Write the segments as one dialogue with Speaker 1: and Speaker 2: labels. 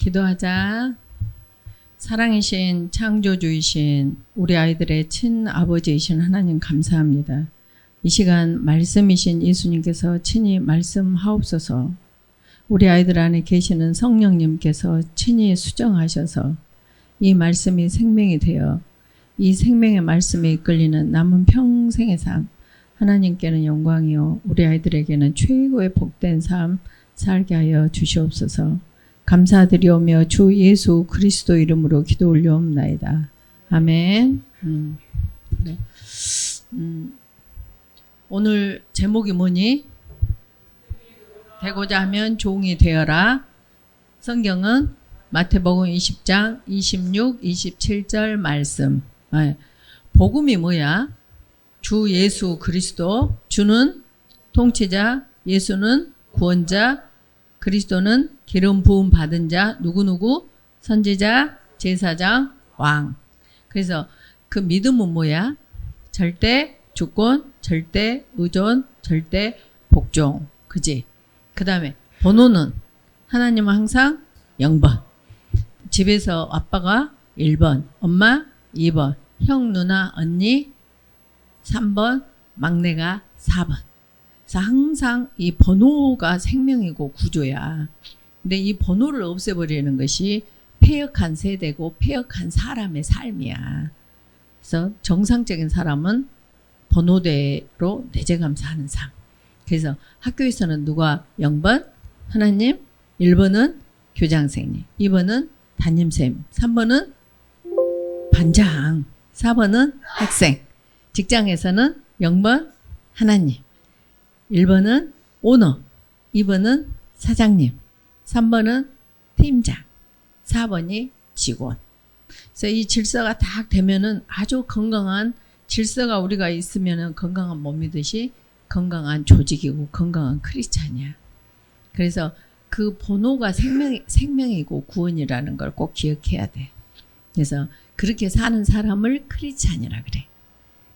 Speaker 1: 기도하자. 사랑이신 창조주이신 우리 아이들의 친아버지이신 하나님 감사합니다. 이 시간 말씀이신 예수님께서 친히 말씀하옵소서. 우리 아이들 안에 계시는 성령님께서 친히 수정하셔서 이 말씀이 생명이 되어 이 생명의 말씀에 이끌리는 남은 평생의 삶, 하나님께는 영광이요 우리 아이들에게는 최고의 복된 삶 살게 하여 주시옵소서. 감사드리오며 주 예수 그리스도 이름으로 기도 올려옵나이다. 아멘. 그래. 오늘 제목이 뭐니? 되고자 하면 종이 되어라. 성경은 마태복음 20장 26, 27절 말씀. 복음이 뭐야? 주 예수 그리스도. 주는 통치자, 예수는 구원자, 그리스도는 기름 부음 받은 자, 누구누구? 선지자, 제사장, 왕. 그래서 그 믿음은 뭐야? 절대 주권, 절대 의존, 절대 복종. 그지? 그 다음에 번호는 하나님은 항상 0번. 집에서 아빠가 1번, 엄마 2번, 형, 누나, 언니 3번, 막내가 4번. 그래서 항상 이 번호가 생명이고 구조야. 근데 이 번호를 없애버리는 것이 폐역한 세대고 폐역한 사람의 삶이야. 그래서 정상적인 사람은 번호대로 내재감사하는 삶. 그래서 학교에서는 누가 0번? 하나님, 1번은 교장선생님, 2번은 담임쌤, 3번은 반장, 4번은 학생. 직장에서는 0번 하나님, 1번은 오너, 2번은 사장님, 3번은 팀장, 4번이 직원. 그래서 이 질서가 딱 되면은 아주 건강한 질서가 우리가 있으면은 건강한 몸이듯이 건강한 조직이고 건강한 크리스찬이야. 그래서 그 번호가 생명이고 구원이라는 걸 꼭 기억해야 돼. 그래서 그렇게 사는 사람을 크리스찬이라 그래.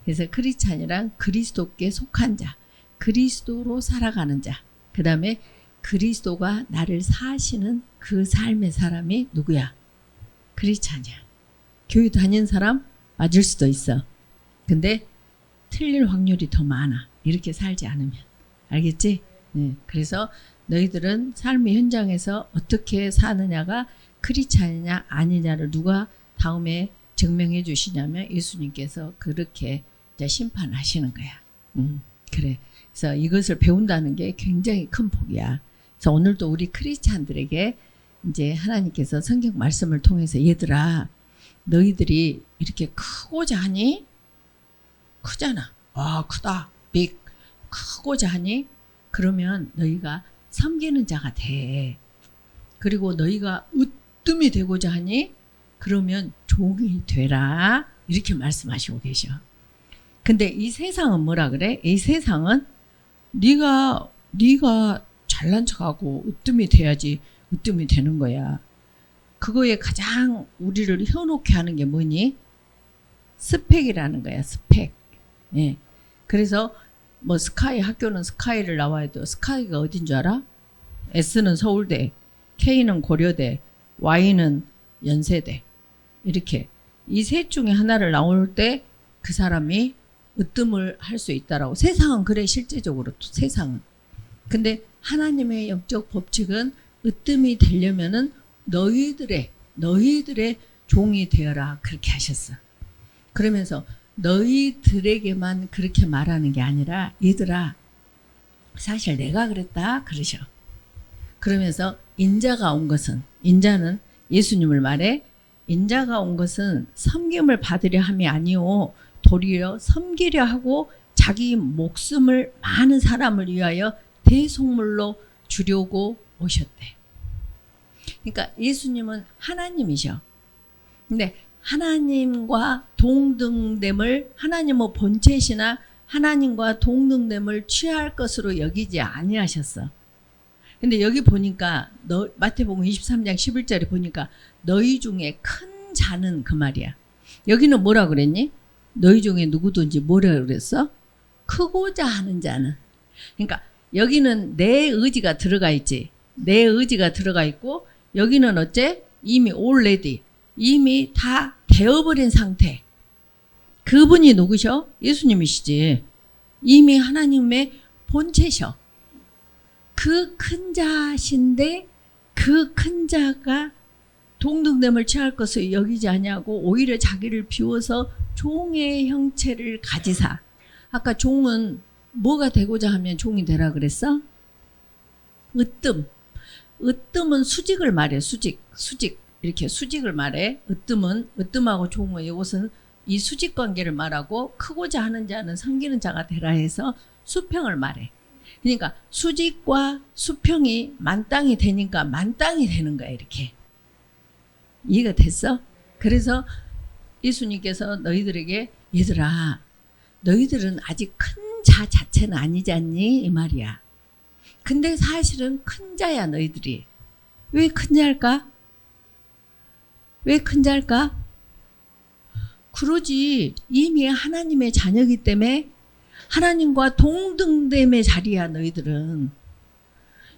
Speaker 1: 그래서 크리스찬이란 그리스도께 속한 자, 그리스도로 살아가는 자, 그 다음에 그리스도가 나를 사시는 그 삶의 사람이 누구야? 크리스찬이야. 교회 다니는 사람 맞을 수도 있어. 근데 틀릴 확률이 더 많아. 이렇게 살지 않으면. 알겠지? 네. 그래서 너희들은 삶의 현장에서 어떻게 사느냐가 크리스찬이냐 아니냐를 누가 다음에 증명해 주시냐면 예수님께서 그렇게 이제 심판하시는 거야. 그래. 그래서 이것을 배운다는 게 굉장히 큰 복이야. 그래서 오늘도 우리 크리스찬들에게 이제 하나님께서 성경 말씀을 통해서 얘들아, 너희들이 이렇게 크고자 하니? 크잖아. 아, 크다. 빅. 크고자 하니? 그러면 너희가 섬기는 자가 돼. 그리고 너희가 으뜸이 되고자 하니? 그러면 종이 되라. 이렇게 말씀하시고 계셔. 근데 이 세상은 뭐라 그래? 이 세상은 네가 잘난 척하고 으뜸이 돼야지 으뜸이 되는 거야. 그거에 가장 우리를 현혹해 하는 게 뭐니? 스펙이라는 거야. 스펙. 예. 그래서 뭐 스카이, 학교는 스카이를 나와야 돼. 스카이가 어딘 줄 알아? S는 서울대, K는 고려대, Y는 연세대. 이렇게 이 셋 중에 하나를 나올 때 그 사람이 으뜸을 할 수 있다라고. 세상은 그래, 실제적으로 세상은. 근데 하나님의 영적 법칙은 으뜸이 되려면은 너희들의 종이 되어라, 그렇게 하셨어. 그러면서 너희들에게만 그렇게 말하는 게 아니라 얘들아, 사실 내가 그랬다 그러셔. 그러면서 인자가 온 것은, 인자는 예수님을 말해, 인자가 온 것은 섬김을 받으려 함이 아니오 도리어 섬기려 하고 자기 목숨을 많은 사람을 위하여 대속물로 주려고 오셨대. 그러니까 예수님은 하나님이셔. 근데 하나님과 동등됨을, 하나님의 본체시나 하나님과 동등됨을 취할 것으로 여기지 아니하셨어. 근데 여기 보니까 마태복음 23장 11절에 보니까 너희 중에 큰 자는 그 말이야. 여기는 뭐라 그랬니? 너희 중에 누구든지 뭐라 그랬어? 크고자 하는 자는. 그러니까 여기는 내 의지가 들어가 있지. 내 의지가 들어가 있고 여기는 어째? 이미 already. 이미 다 되어버린 상태. 그분이 누구셔? 예수님이시지. 이미 하나님의 본체셔. 그 큰 자신데 그 큰 자가 동등됨을 취할 것을 여기지 아니하고 오히려 자기를 비워서 종의 형체를 가지사. 아까 종은 뭐가 되고자 하면 종이 되라 그랬어? 으뜸. 으뜸은 수직을 말해. 수직. 이렇게 수직을 말해. 으뜸하고 종은 이것은 이 수직 관계를 말하고 크고자 하는 자는 섬기는 자가 되라 해서 수평을 말해. 그러니까 수직과 수평이 만땅이 되니까 만땅이 되는 거야. 이렇게. 이해가 됐어? 그래서 예수님께서 너희들에게 얘들아 너희들은 아직 큰 자 자체는 아니지 않니? 이 말이야. 근데 사실은 큰 자야 너희들이. 왜 큰 자일까? 왜 큰 자일까? 그러지. 이미 하나님의 자녀이기 때문에 하나님과 동등됨의 자리야 너희들은.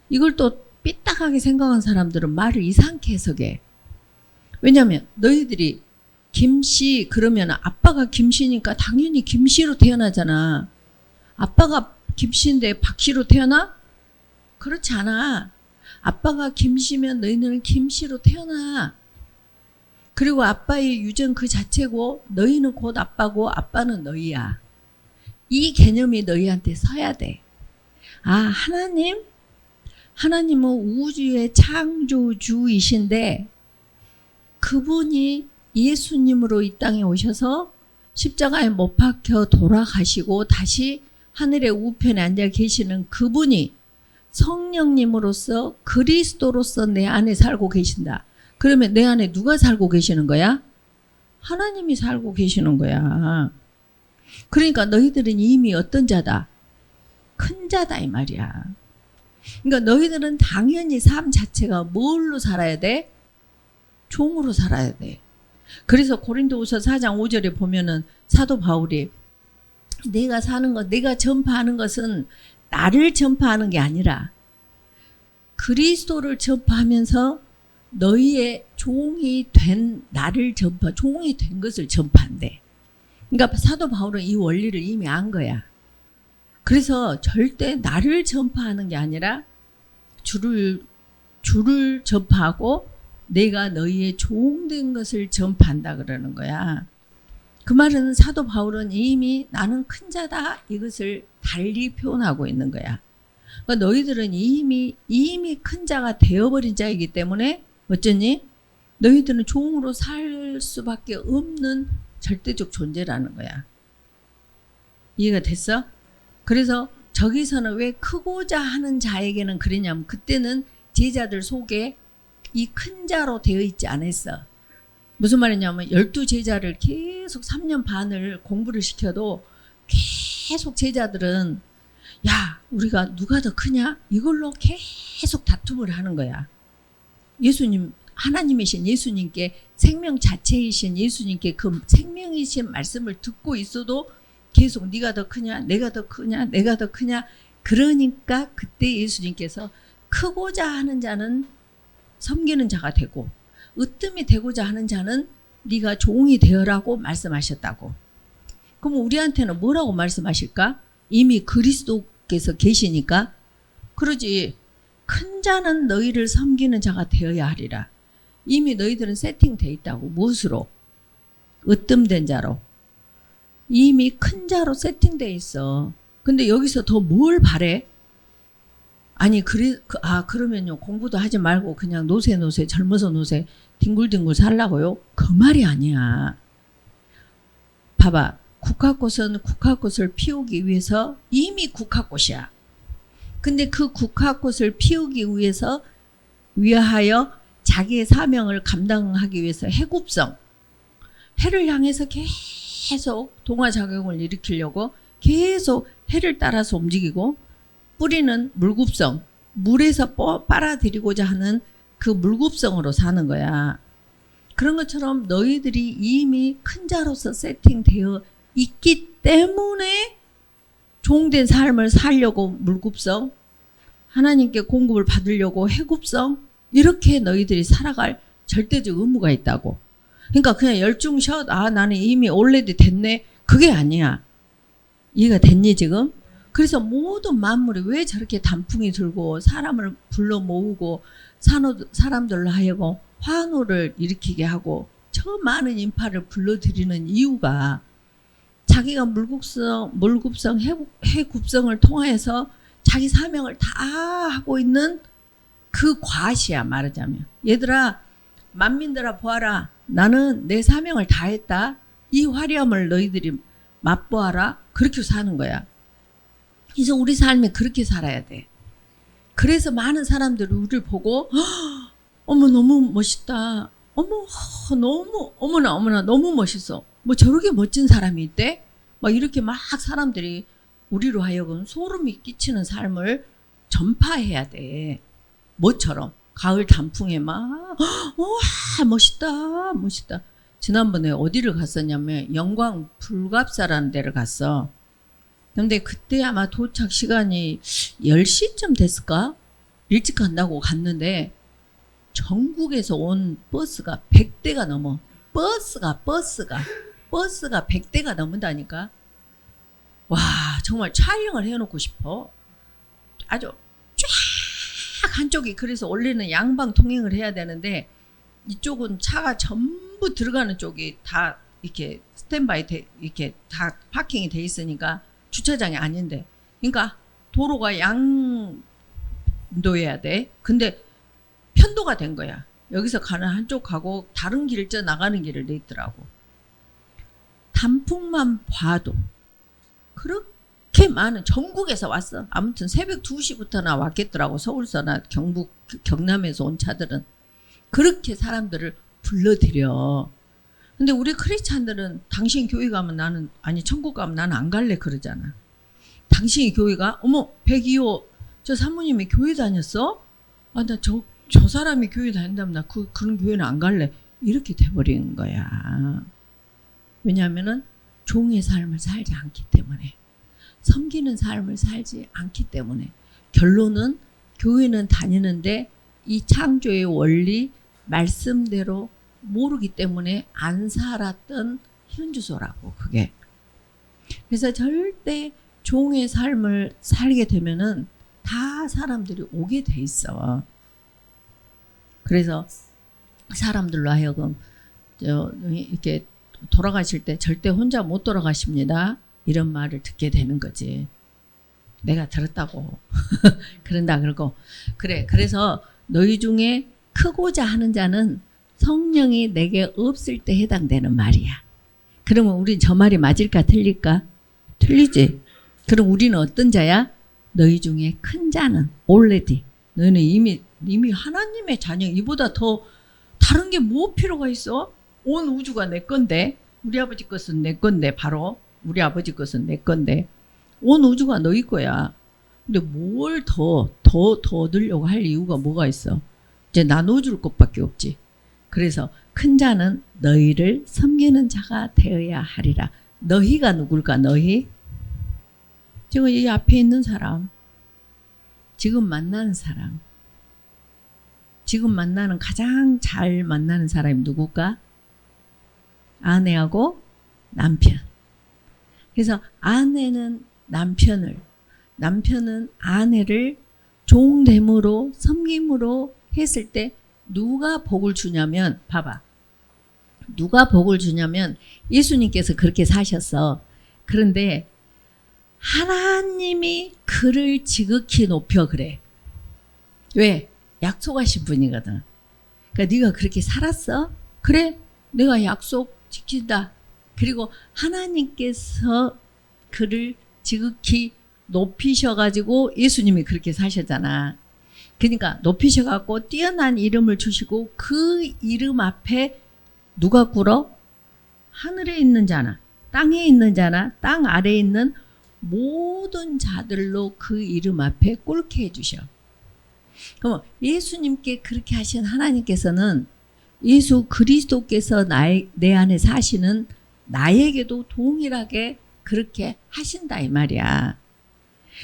Speaker 1: 이걸 또 삐딱하게 생각한 사람들은 말을 이상하게 해석해. 왜냐하면 너희들이 김씨 그러면 아빠가 김씨니까 당연히 김씨로 태어나잖아. 아빠가 김씨인데 박씨로 태어나? 그렇지 않아. 아빠가 김씨면 너희는 김씨로 태어나. 그리고 아빠의 유전 그 자체고 너희는 곧 아빠고 아빠는 너희야. 이 개념이 너희한테 서야 돼. 아, 하나님은 우주의 창조주이신데 그분이 예수님으로 이 땅에 오셔서 십자가에 못 박혀 돌아가시고 다시 하늘의 우편에 앉아 계시는 그분이 성령님으로서 그리스도로서 내 안에 살고 계신다. 그러면 내 안에 누가 살고 계시는 거야? 하나님이 살고 계시는 거야. 그러니까 너희들은 이미 어떤 자다? 큰 자다 이 말이야. 그러니까 너희들은 당연히 삶 자체가 뭘로 살아야 돼? 종으로 살아야 돼. 그래서 고린도후서 4장 5절에 보면은 사도 바울이 내가 사는 것, 내가 전파하는 것은 나를 전파하는 게 아니라 그리스도를 전파하면서 너희의 종이 된 나를 종이 된 것을 전파한대. 그러니까 사도 바울은 이 원리를 이미 안 거야. 그래서 절대 나를 전파하는 게 아니라 주를 전파하고 내가 너희의 종된 것을 전파한다 그러는 거야. 그 말은 사도 바울은 이미 나는 큰 자다 이것을 달리 표현하고 있는 거야. 그러니까 너희들은 이미 큰 자가 되어버린 자이기 때문에 어쩌니? 너희들은 종으로 살 수밖에 없는 절대적 존재라는 거야. 이해가 됐어? 그래서 저기서는 왜 크고자 하는 자에게는 그러냐면 그때는 제자들 속에 이 큰 자로 되어 있지 않았어. 무슨 말이냐면 12제자를 계속 3년 반을 공부를 시켜도 계속 제자들은 야 우리가 누가 더 크냐? 이걸로 계속 다툼을 하는 거야. 예수님 하나님이신 예수님께 생명 자체이신 예수님께 그 생명이신 말씀을 듣고 있어도 계속 네가 더 크냐? 내가 더 크냐? 내가 더 크냐? 그러니까 그때 예수님께서 크고자 하는 자는 섬기는 자가 되고 으뜸이 되고자 하는 자는 네가 종이 되어라고 말씀하셨다고. 그럼 우리한테는 뭐라고 말씀하실까? 이미 그리스도께서 계시니까 그러지. 큰 자는 너희를 섬기는 자가 되어야 하리라. 이미 너희들은 세팅돼 있다고. 무엇으로? 으뜸된 자로. 이미 큰 자로 세팅돼 있어. 근데 여기서 더 뭘 바래? 아니 그러면요 공부도 하지 말고 그냥 노세 젊어서 노세 뒹굴뒹굴 살라고요? 그 말이 아니야. 봐봐. 국화꽃은 국화꽃을 피우기 위해서 이미 국화꽃이야. 근데 그 국화꽃을 피우기 위하여 자기의 사명을 감당하기 위해서 해굽성, 해를 향해서 계속 동화작용을 일으키려고 계속 해를 따라서 움직이고 뿌리는 물굽성, 물에서 빨아들이고자 하는 그 물굽성으로 사는 거야. 그런 것처럼 너희들이 이미 큰 자로서 세팅되어 있기 때문에 종된 삶을 살려고 물굽성, 하나님께 공급을 받으려고 해굽성 이렇게 너희들이 살아갈 절대적 의무가 있다고. 그러니까 그냥 열중셔. 아, 나는 이미 올레디 됐네. 그게 아니야. 이해가 됐니 지금? 그래서 모든 만물이 왜 저렇게 단풍이 들고 사람을 불러 모으고 사람들로 하여금 환호를 일으키게 하고 저 많은 인파를 불러들이는 이유가 자기가 물급성, 해굽성을 통해서 자기 사명을 다 하고 있는 그 과시야, 말하자면. 얘들아, 만민들아 보아라. 나는 내 사명을 다 했다. 이 화려함을 너희들이 맛보아라. 그렇게 사는 거야. 그래서 우리 삶에 그렇게 살아야 돼. 그래서 많은 사람들이 우리를 보고 어머 너무 멋있다. 어머 너무 어머나 너무 멋있어. 뭐 저렇게 멋진 사람이 있대? 막 이렇게 막 사람들이 우리로 하여금 소름이 끼치는 삶을 전파해야 돼. 뭐처럼 가을 단풍에 막 와 멋있다. 지난번에 어디를 갔었냐면 영광 불갑사라는 데를 갔어. 근데 그때 아마 도착 시간이 10시쯤 됐을까? 일찍 간다고 갔는데 전국에서 온 버스가 100대가 넘어. 버스가 100대가 넘는다니까. 와, 정말 촬영을 해놓고 싶어. 아주 쫙 한쪽이. 그래서 원래는 양방 통행을 해야 되는데 이쪽은 차가 전부 들어가는 쪽이 다 이렇게 스탠바이 이렇게 다 파킹이 돼 있으니까 주차장이 아닌데. 그러니까 도로가 양도해야 돼. 근데 편도가 된 거야. 여기서 가는 한쪽 가고 다른 길을 쪄 나가는 길을 내 있더라고. 단풍만 봐도 그렇게 많은, 전국에서 왔어. 아무튼 새벽 2시부터나 왔겠더라고. 서울서나 경북, 경남에서 온 차들은. 그렇게 사람들을 불러들여. 근데 우리 크리스찬들은 당신 교회 가면 나는, 아니 천국 가면 나는 안 갈래 그러잖아. 당신이 교회가? 어머 102호 저 사모님이 교회 다녔어? 아, 나 저 사람이 교회 다닌다면 나 그런 교회는 안 갈래. 이렇게 돼버리는 거야. 왜냐하면은 종의 삶을 살지 않기 때문에, 섬기는 삶을 살지 않기 때문에. 결론은 교회는 다니는데 이 창조의 원리 말씀대로 모르기 때문에 안 살았던 현주소라고, 그게. 그래서 절대 종의 삶을 살게 되면은 다 사람들이 오게 돼 있어. 그래서 사람들로 하여금 이렇게 돌아가실 때 절대 혼자 못 돌아가십니다. 이런 말을 듣게 되는 거지. 내가 들었다고. 그런다 그러고. 그래. 그래서 너희 중에 크고자 하는 자는 성령이 내게 없을 때 해당되는 말이야. 그러면 우린 저 말이 맞을까 틀릴까? 틀리지. 그럼 우리는 어떤 자야? 너희 중에 큰 자는 already. 너희는 이미 하나님의 자녀. 이보다 더 다른 게 뭐 필요가 있어? 온 우주가 내 건데, 우리 아버지 것은 내 건데, 바로 우리 아버지 것은 내 건데, 온 우주가 너희 거야. 근데 뭘 더 얻으려고 할 이유가 뭐가 있어? 이제 나눠줄 것밖에 없지. 그래서 큰 자는 너희를 섬기는 자가 되어야 하리라. 너희가 누굴까? 너희? 지금 이 앞에 있는 사람, 지금 만나는 사람, 지금 만나는, 가장 잘 만나는 사람이 누굴까? 아내하고 남편. 그래서 아내는 남편은 아내를 종됨으로, 섬김으로 했을 때 누가 복을 주냐면, 봐봐. 누가 복을 주냐면 예수님께서 그렇게 사셨어. 그런데 하나님이 그를 지극히 높여 그래. 왜? 약속하신 분이거든. 그러니까 네가 그렇게 살았어? 그래? 내가 약속 지킨다. 그리고 하나님께서 그를 지극히 높이셔가지고 예수님이 그렇게 사셨잖아. 그러니까 높이셔갖고 뛰어난 이름을 주시고 그 이름 앞에 누가 꿇어? 하늘에 있는 자나 땅에 있는 자나 땅 아래에 있는 모든 자들로 그 이름 앞에 꿇게 해주셔. 그럼 예수님께 그렇게 하신 하나님께서는 예수 그리스도께서 내 안에 사시는 나에게도 동일하게 그렇게 하신다 이 말이야.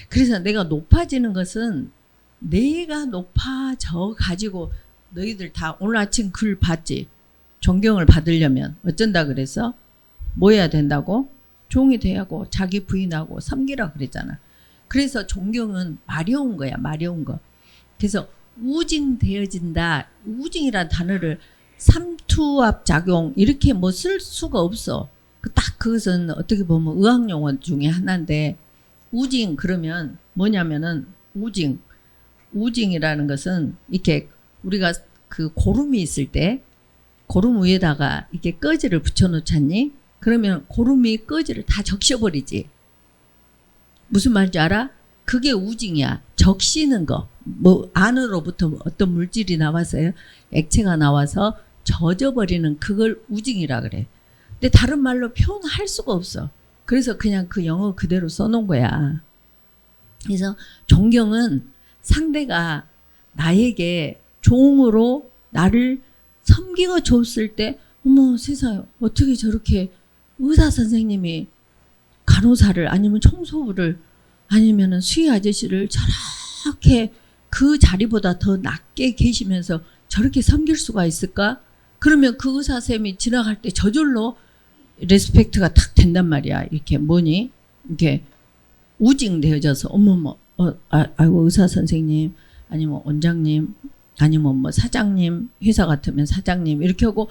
Speaker 1: 그래서 내가 높아지는 것은 내가 높아져 가지고 너희들 다 오늘 아침 글 봤지? 존경을 받으려면 어쩐다 그래서? 뭐 해야 된다고? 종이 돼야고 자기 부인하고 섬기라 그랬잖아. 그래서 존경은 마려운 거야. 마려운 거. 그래서 우징되어진다. 우징이라는 단어를 삼투압 작용 이렇게 뭐 쓸 수가 없어. 딱 그것은 어떻게 보면 의학용어 중에 하나인데 우징 그러면 뭐냐면은 우징이라는 것은 이렇게 우리가 그 고름이 있을 때 고름 위에다가 이렇게 꺼지를 붙여놓잖니? 그러면 고름이 꺼지를 다 적셔버리지. 무슨 말인지 알아? 그게 우징이야. 적시는 거. 뭐 안으로부터 어떤 물질이 나와서요. 액체가 나와서 젖어버리는 그걸 우징이라 그래. 근데 다른 말로 표현할 수가 없어. 그래서 그냥 그 영어 그대로 써놓은 거야. 그래서 존경은 상대가 나에게 종으로 나를 섬기고 줬을 때 어머 세상에 어떻게 저렇게 의사 선생님이 간호사를 아니면 청소부를 아니면 수의 아저씨를 저렇게 그 자리보다 더 낮게 계시면서 저렇게 섬길 수가 있을까? 그러면 그 의사 선생님이 지나갈 때 저절로 레스펙트가 탁 된단 말이야. 이렇게 뭐니? 이렇게 우징되어져서 어머머 아이고 의사 선생님 아니면 원장님 아니면 뭐 사장님 회사 같으면 사장님 이렇게 하고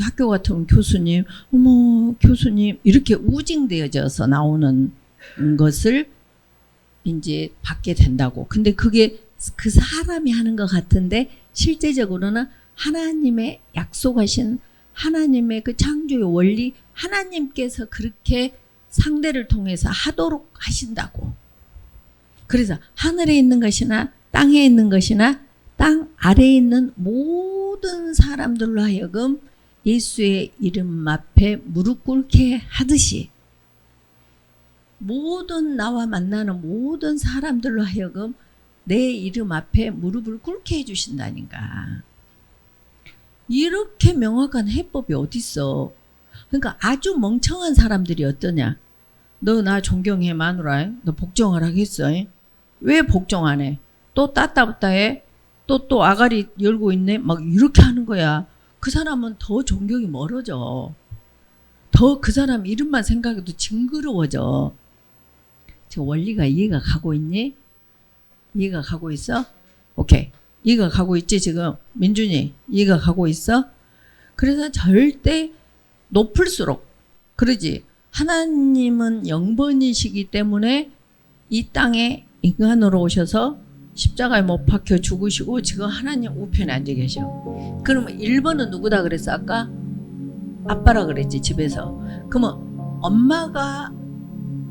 Speaker 1: 학교 같으면 교수님 어머 교수님 이렇게 우징되어져서 나오는 것을 이제 받게 된다고. 근데 그게 그 사람이 하는 것 같은데 실제적으로는 하나님의 약속하신 하나님의 그 창조의 원리 하나님께서 그렇게 상대를 통해서 하도록 하신다고. 그래서 하늘에 있는 것이나 땅에 있는 것이나 땅 아래에 있는 모든 사람들로 하여금 예수의 이름 앞에 무릎 꿇게 하듯이 모든 나와 만나는 모든 사람들로 하여금 내 이름 앞에 무릎을 꿇게 해주신다니까. 이렇게 명확한 해법이 어딨어. 그러니까 아주 멍청한 사람들이 어떠냐. 너 나 존경해 마누라. 너 복종을 하겠어. 왜 복종 안 해? 또 따따붙다 해? 또 아가리 열고 있네? 막 이렇게 하는 거야. 그 사람은 더 존경이 멀어져. 더 그 사람 이름만 생각해도 징그러워져. 저 원리가 이해가 가고 있니? 이해가 가고 있어? 오케이. 이해가 가고 있지 지금? 민준이 이해가 가고 있어? 그래서 절대 높을수록 그러지. 하나님은 영번이시기 때문에 이 땅에 인간으로 오셔서 십자가에 못 박혀 죽으시고 지금 하나님 우편에 앉아 계셔. 그러면 1번은 누구다 그랬어 아까? 아빠라 그랬지 집에서. 그러면 엄마가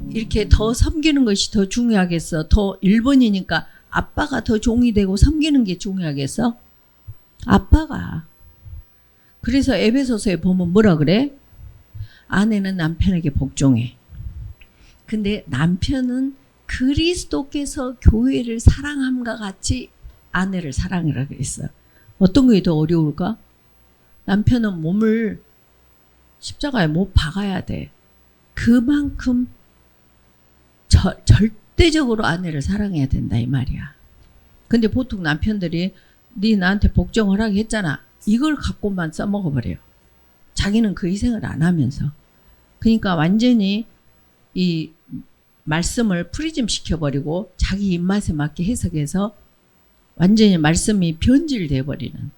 Speaker 1: 이렇게 더 섬기는 것이 더 중요하겠어? 더 1번이니까 아빠가 더 종이 되고 섬기는 게 중요하겠어? 아빠가. 그래서 에베소서에 보면 뭐라 그래? 아내는 남편에게 복종해. 근데 남편은 그리스도께서 교회를 사랑함과 같이 아내를 사랑하라 그랬어. 어떤 게 더 어려울까? 남편은 몸을 십자가에 못 박아야 돼. 그만큼 절대적으로 아내를 사랑해야 된다 이 말이야. 근데 보통 남편들이 네 나한테 복종을 하게 했잖아. 이걸 갖고만 써먹어버려요. 자기는 그 희생을 안 하면서. 그러니까 완전히 이 말씀을 프리즘 시켜버리고 자기 입맛에 맞게 해석해서 완전히 말씀이 변질돼 버리는.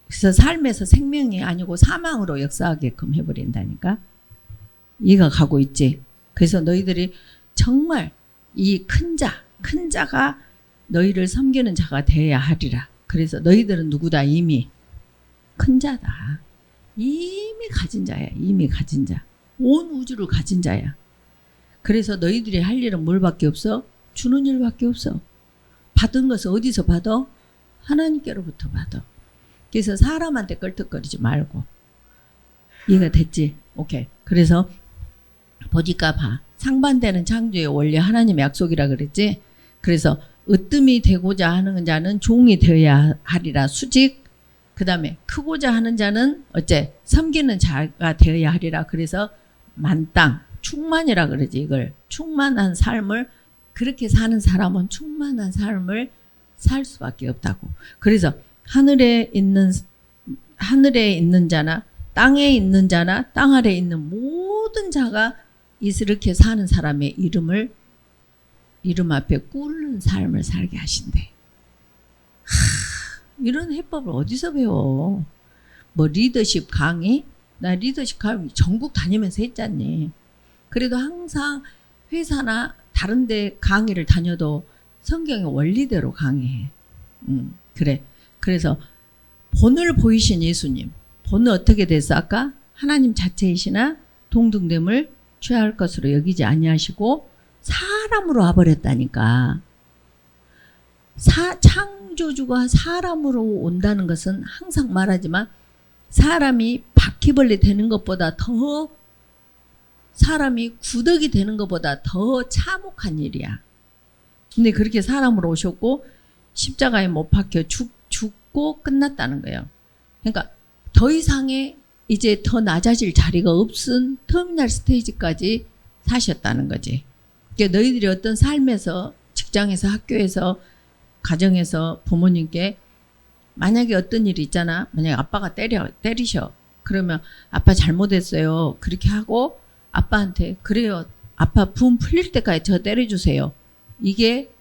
Speaker 1: 그래서 삶에서 생명이 아니고 사망으로 역사하게끔 해버린다니까. 이해가 가고 있지. 그래서 너희들이 정말 이 큰 자가 너희를 섬기는 자가 되어야 하리라. 그래서 너희들은 누구다? 이미 큰 자다. 이미 가진 자야. 이미 가진 자. 온 우주를 가진 자야. 그래서 너희들이 할 일은 뭘밖에 없어? 주는 일밖에 없어. 받은 것을 어디서 받아? 하나님께로부터 받아. 그래서 사람한테 껄떡거리지 말고. 이해가 됐지? 오케이. 그래서 보니까 봐. 상반되는 창조의 원리 하나님의 약속이라 그랬지? 그래서 으뜸이 되고자 하는 자는 종이 되어야 하리라. 수직. 그 다음에 크고자 하는 자는 어째? 섬기는 자가 되어야 하리라. 그래서 만땅. 충만이라 그러지 이걸. 충만한 삶을 그렇게 사는 사람은 충만한 삶을 살 수밖에 없다고. 그래서 하늘에 있는 자나 땅에 있는 자나 땅 아래에 있는 모든 자가 이렇게 사는 사람의 이름 앞에 꿇는 삶을 살게 하신대. 이런 해법을 어디서 배워? 뭐 리더십 강의? 나 리더십 강의 전국 다니면서 했잖니. 그래도 항상 회사나 다른 데 강의를 다녀도 성경의 원리대로 강의해. 그래. 그래서 본을 보이신 예수님. 본은 어떻게 됐어? 아까 하나님 자체이시나 동등됨을 취할 것으로 여기지 아니하시고 사람으로 와버렸다니까. 창조주가 사람으로 온다는 것은 항상 말하지만 사람이 바퀴벌레 되는 것보다 더 사람이 구더기 되는 것보다 더 참혹한 일이야. 근데 그렇게 사람으로 오셨고 십자가에 못 박혀 죽고 끝났다는 거예요. 그러니까 더 이상의 이제 더 낮아질 자리가 없은 터미널 스테이지까지 사셨다는 거지. 그러니까 너희들이 어떤 삶에서 직장에서 학교에서 가정에서 부모님께 만약에 어떤 일이 있잖아. 만약에 아빠가 때리셔. 그러면 아빠 잘못했어요. 그렇게 하고 아빠한테 그래요. 아빠 분 풀릴 때까지 저 때려주세요. 이게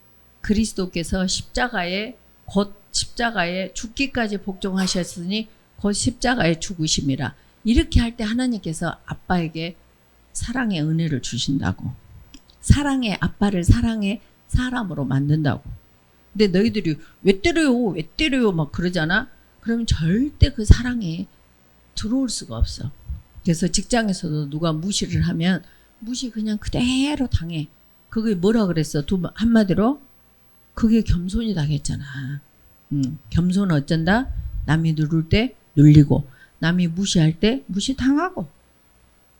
Speaker 1: 그리스도께서 곧 십자가에 죽기까지 복종하셨으니 곧 십자가에 죽으심이라. 이렇게 할 때 하나님께서 아빠에게 사랑의 은혜를 주신다고. 사랑의 아빠를 사랑의 사람으로 만든다고. 근데 너희들이 왜 때려요 막 그러잖아. 그러면 절대 그 사랑에 들어올 수가 없어. 그래서 직장에서도 누가 무시를 하면 무시 그냥 그대로 당해. 그게 뭐라 그랬어? 한마디로 그게 겸손이다 했잖아. 겸손은 어쩐다? 남이 누를 때 눌리고 남이 무시할 때 무시당하고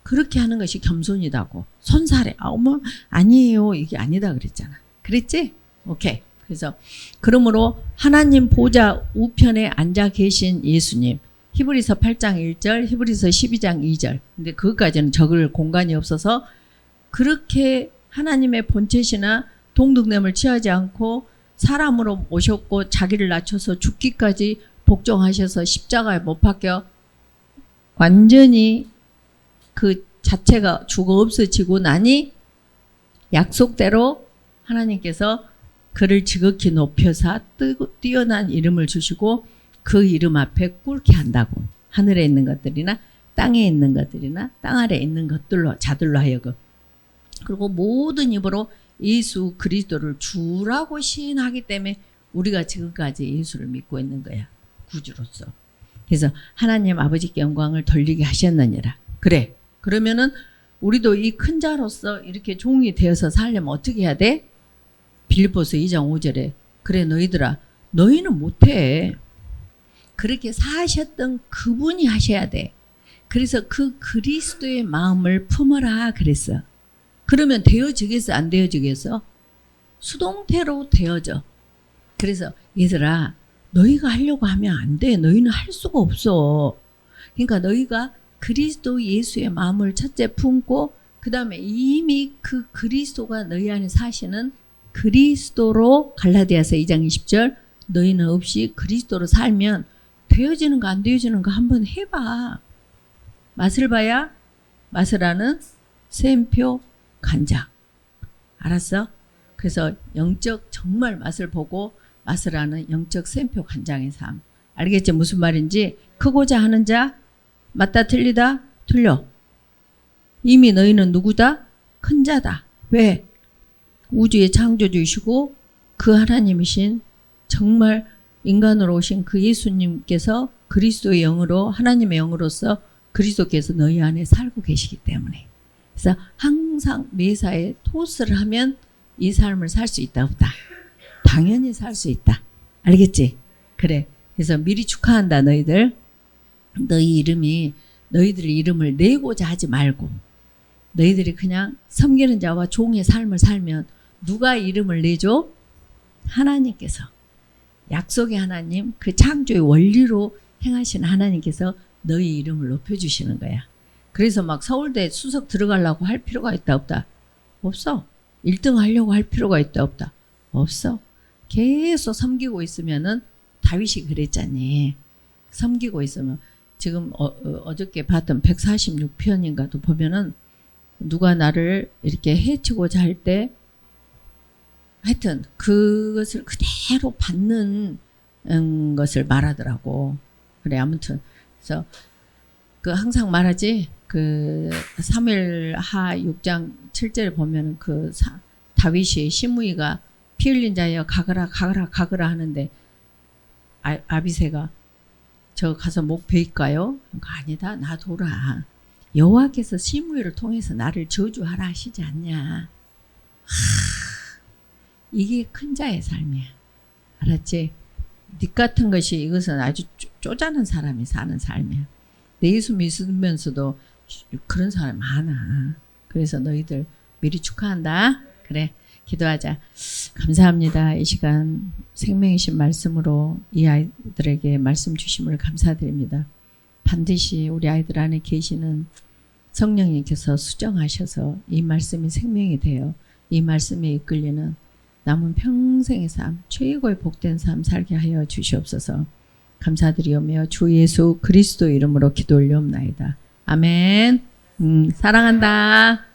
Speaker 1: 그렇게 하는 것이 겸손이다고. 손살에 어머 아니에요 이게 아니다 그랬잖아. 그랬지? 오케이. 그래서 그러므로 하나님 보좌 우편에 앉아 계신 예수님 히브리서 8장 1절 히브리서 12장 2절 근데 그것까지는 적을 공간이 없어서 그렇게 하나님의 본체시나 동등됨을 취하지 않고 사람으로 오셨고 자기를 낮춰서 죽기까지 복종하셔서 십자가에 못 박혀 완전히 그 자체가 죽어 없어지고 나니 약속대로 하나님께서 그를 지극히 높여서 뛰어난 이름을 주시고 그 이름 앞에 꿇게 한다고. 하늘에 있는 것들이나 땅에 있는 것들이나 땅 아래에 있는 자들로 하여금. 그리고 모든 입으로 예수 그리스도를 주라고 시인하기 때문에 우리가 지금까지 예수를 믿고 있는 거야. 구주로서. 그래서 하나님 아버지께 영광을 돌리게 하셨느니라. 그래. 그러면은 우리도 이 큰 자로서 이렇게 종이 되어서 살려면 어떻게 해야 돼? 빌립보서 2장 5절에 그래 너희들아 너희는 못해. 그렇게 사셨던 그분이 하셔야 돼. 그래서 그 그리스도의 마음을 품어라 그랬어. 그러면 되어지겠어 안 되어지겠어? 수동태로 되어져. 그래서 얘들아 너희가 하려고 하면 안 돼. 너희는 할 수가 없어. 그러니까 너희가 그리스도 예수의 마음을 첫째 품고 그 다음에 이미 그 그리스도가 너희 안에 사시는 그리스도로 갈라디아서 2장 20절 너희는 없이 그리스도로 살면 되어지는가 안 되어지는가 한번 해봐. 맛을 봐야 맛을 아는 샘표 간장. 알았어? 그래서 영적 정말 맛을 보고 맛을 아는 영적 샘표 간장의 삶. 알겠지? 무슨 말인지? 크고자 하는 자 맞다 틀리다? 틀려. 이미 너희는 누구다? 큰 자다. 왜? 우주의 창조주이시고 그 하나님이신 정말 인간으로 오신 그 예수님께서 그리스도의 영으로 하나님의 영으로서 그리스도께서 너희 안에 살고 계시기 때문에 그래서 항상 매사에 토스를 하면 이 삶을 살 수 있다 보다. 당연히 살 수 있다. 알겠지? 그래. 그래서 미리 축하한다 너희들. 너희들 이름을 내고자 하지 말고 너희들이 그냥 섬기는 자와 종의 삶을 살면 누가 이름을 내줘? 하나님께서. 약속의 하나님, 그 창조의 원리로 행하시는 하나님께서 너희 이름을 높여주시는 거야. 그래서 막 서울대 수석 들어가려고 할 필요가 있다 없다? 없어. 1등 하려고 할 필요가 있다 없다? 없어. 계속 섬기고 있으면은 다윗이 그랬잖니. 섬기고 있으면 지금 어저께 봤던 146편인가도 보면은 누가 나를 이렇게 해치고자 할 때 하여튼 그것을 그대로 받는 것을 말하더라고. 그래 아무튼 그래서 그 항상 말하지 그 사무엘하 6장 7절 보면은 그 다윗이 시므이가 피 흘린 자여 가거라 가거라 가거라 하는데 아비새가 저 가서 목 베일까요? 아니다 놔둬라. 여호와께서 시므이를 통해서 나를 저주하라 하시지 않냐. 이게 큰 자의 삶이야. 알았지? 닉 같은 것이 이것은 아주 쪼잔한 사람이 사는 삶이야. 내 예수 믿으면서도 그런 사람 많아. 그래서 너희들 미리 축하한다. 그래 기도하자. 감사합니다. 이 시간 생명이신 말씀으로 이 아이들에게 말씀 주심을 감사드립니다. 반드시 우리 아이들 안에 계시는 성령님께서 수정하셔서 이 말씀이 생명이 되어 이 말씀에 이끌리는 남은 평생의 삶, 최고의 복된 삶 살게 하여 주시옵소서. 감사드리오며 주 예수 그리스도 이름으로 기도 올리옵나이다. 아멘. 사랑한다.